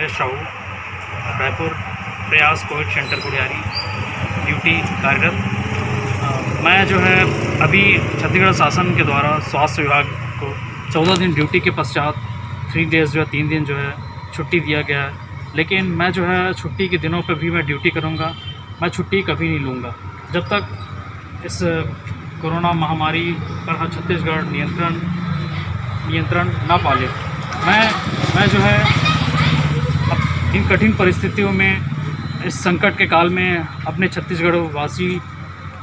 नरेश साहू, रायपुर प्रयास Covid centre Gudhiyari duty कार्यरत। मैं जो है अभी छत्तीसगढ़ शासन के द्वारा स्वास्थ्य विभाग को 14 दिन ड्यूटी के पश्चात 3 डेज़ जो है 3 दिन जो है छुट्टी दिया गया है। लेकिन मैं जो है छुट्टी के दिनों पर भी मैं ड्यूटी करूँगा। मैं छुट्टी कभी नहीं लूँगा जब तक इस कोरोना महामारी पर छत्तीसगढ़ नियंत्रण ना पाले। मैं जो है अब इन कठिन परिस्थितियों में, इस संकट के काल में अपने छत्तीसगढ़ वासी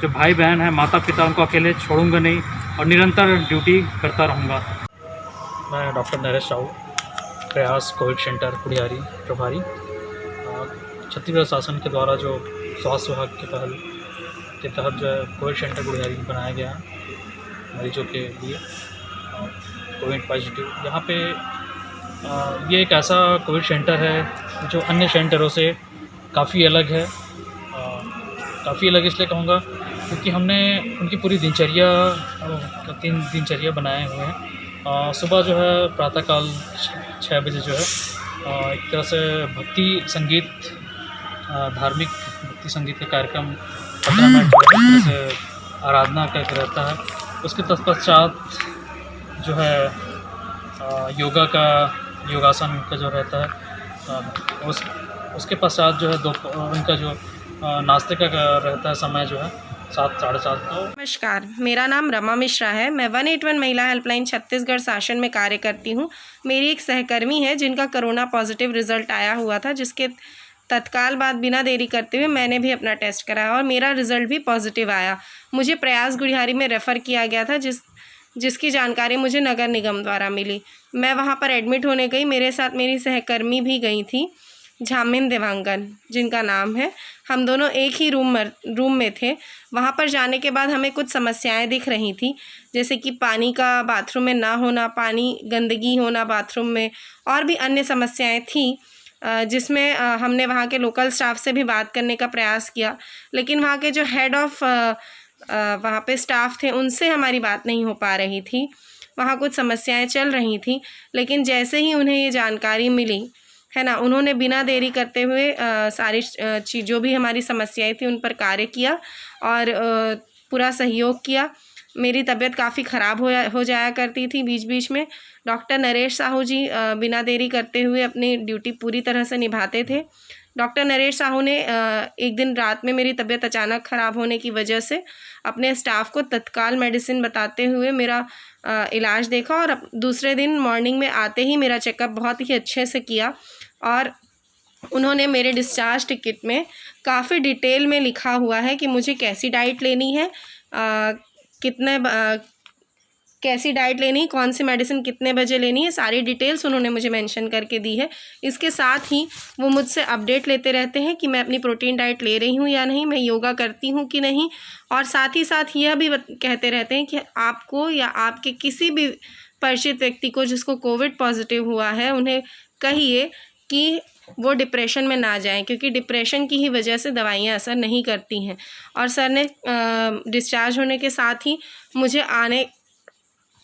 जो भाई बहन हैं, माता पिता, उनको अकेले छोड़ूंगा नहीं और निरंतर ड्यूटी करता रहूँगा। मैं डॉक्टर नरेश साहू, प्रयास कोविड सेंटर गुढ़ियारी प्रभारी। छत्तीसगढ़ शासन के द्वारा जो स्वास्थ्य विभाग के पहल के तहत जो है कोविड सेंटर गुढ़ियारी बनाया गया है मरीजों के लिए कोविड पॉजिटिव। यहाँ पे ये एक ऐसा कोविड सेंटर है जो अन्य सेंटरों से काफ़ी अलग है। काफ़ी अलग इसलिए कहूँगा क्योंकि हमने उनकी पूरी दिनचर्या बनाए हुए हैं। सुबह जो है प्रातःकाल 6 बजे जो है एक तरह से धार्मिक भक्ति संगीत का कार्यक्रम 15 मिनट जो है एक तरह से आराधना का रहता है। उसके तत्पश्चात जो है योगासन का जो रहता है, उसके पश्चात जो है इनका जो नाश्ते का रहता है समय जो है 7 साढ़े 7 का। नमस्कार, मेरा नाम रमा मिश्रा है। मैं 181 महिला हेल्पलाइन छत्तीसगढ़ शासन में कार्य करती हूँ। मेरी एक सहकर्मी है जिनका कोरोना पॉजिटिव रिजल्ट आया हुआ था, जिसके तत्काल बाद बिना देरी करते हुए मैंने भी अपना टेस्ट कराया और मेरा रिज़ल्ट भी पॉजिटिव आया। मुझे प्रयास गुढ़ियारी में रेफ़र किया गया था, जिसकी जानकारी मुझे नगर निगम द्वारा मिली। मैं वहाँ पर एडमिट होने गई। मेरे साथ मेरी सहकर्मी भी गई थी, झामिन देवांगन जिनका नाम है। हम दोनों एक ही रूम में थे। वहाँ पर जाने के बाद हमें कुछ समस्याएं दिख रही थी, जैसे कि पानी का बाथरूम में ना होना, पानी गंदगी होना बाथरूम में, और भी अन्य समस्याएं थी, जिसमें हमने वहाँ के लोकल स्टाफ से भी बात करने का प्रयास किया। लेकिन वहाँ के जो हेड ऑफ़ वहाँ पे स्टाफ थे, उनसे हमारी बात नहीं हो पा रही थी। वहाँ कुछ समस्याएं चल रही थी, लेकिन जैसे ही उन्हें ये जानकारी मिली है ना, उन्होंने बिना देरी करते हुए सारी जो भी हमारी समस्याएं थी उन पर कार्य किया और पूरा सहयोग किया। मेरी तबीयत काफ़ी ख़राब हो जाया करती थी बीच बीच में। डॉक्टर नरेश साहू जी बिना देरी करते हुए अपनी ड्यूटी पूरी तरह से निभाते थे। डॉक्टर नरेश साहू ने एक दिन रात में मेरी तबीयत अचानक ख़राब होने की वजह से अपने स्टाफ को तत्काल मेडिसिन बताते हुए मेरा इलाज देखा और दूसरे दिन मॉर्निंग में आते ही मेरा चेकअप बहुत ही अच्छे से किया और उन्होंने मेरे डिस्चार्ज टिकट में काफ़ी डिटेल में लिखा हुआ है कि मुझे कैसी डाइट लेनी है, कैसी डाइट लेनी है, कौन सी मेडिसिन कितने बजे लेनी है, सारी डिटेल्स उन्होंने मुझे मेंशन करके दी है। इसके साथ ही वो मुझसे अपडेट लेते रहते हैं कि मैं अपनी प्रोटीन डाइट ले रही हूँ या नहीं, मैं योगा करती हूँ कि नहीं, और साथ ही साथ यह भी कहते रहते हैं कि आपको या आपके किसी भी परिचित व्यक्ति को जिसको कोविड पॉजिटिव हुआ है, उन्हें कहिए कि वो डिप्रेशन में ना जाएं, क्योंकि डिप्रेशन की ही वजह से दवाइयाँ असर नहीं करती हैं। और सर ने डिस्चार्ज होने के साथ ही मुझे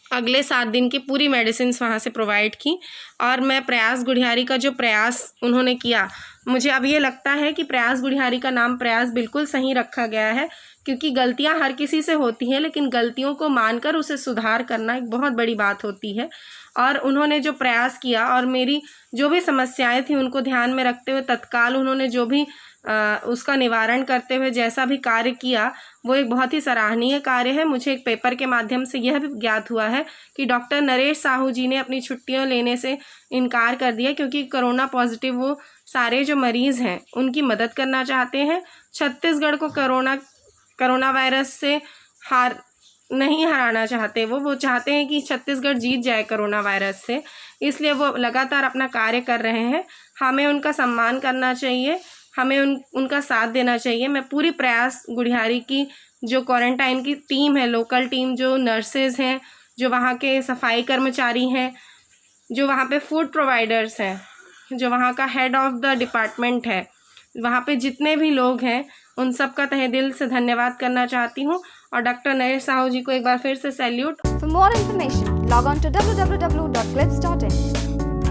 अगले 7 दिन की पूरी मेडिसिन्स वहाँ से प्रोवाइड की और मैं प्रयास गुढ़ियारी का जो प्रयास उन्होंने किया, मुझे अब ये लगता है कि प्रयास गुढ़ियारी का नाम प्रयास बिल्कुल सही रखा गया है, क्योंकि गलतियाँ हर किसी से होती हैं, लेकिन गलतियों को मानकर उसे सुधार करना एक बहुत बड़ी बात होती है। और उन्होंने जो प्रयास किया और मेरी जो भी समस्याएं थी उनको ध्यान में रखते हुए तत्काल उन्होंने जो भी उसका निवारण करते हुए जैसा भी कार्य किया, वो एक बहुत ही सराहनीय कार्य है। मुझे एक पेपर के माध्यम से यह भी ज्ञात हुआ है कि डॉक्टर नरेश साहू जी ने अपनी छुट्टियां लेने से इनकार कर दिया, क्योंकि कोरोना पॉजिटिव वो सारे जो मरीज़ हैं उनकी मदद करना चाहते हैं। छत्तीसगढ़ को कोरोना वायरस से नहीं हराना चाहते। वो चाहते हैं कि छत्तीसगढ़ जीत जाए कोरोना वायरस से, इसलिए वो लगातार अपना कार्य कर रहे हैं। हमें उनका सम्मान करना चाहिए, हमें उनका साथ देना चाहिए। मैं पूरी प्रयास गुढ़ियारी की जो क्वारंटाइन की टीम है, लोकल टीम, जो नर्सेज़ हैं, जो वहाँ के सफाई कर्मचारी हैं, जो वहाँ पे फूड प्रोवाइडर्स हैं, जो वहाँ का हेड ऑफ़ द डिपार्टमेंट है, वहाँ पे जितने भी लोग हैं, उन सब का तहे दिल से धन्यवाद करना चाहती हूँ और डॉक्टर नरेश साहू जी को एक बार फिर से salute. For more information, log on to www.clips.in.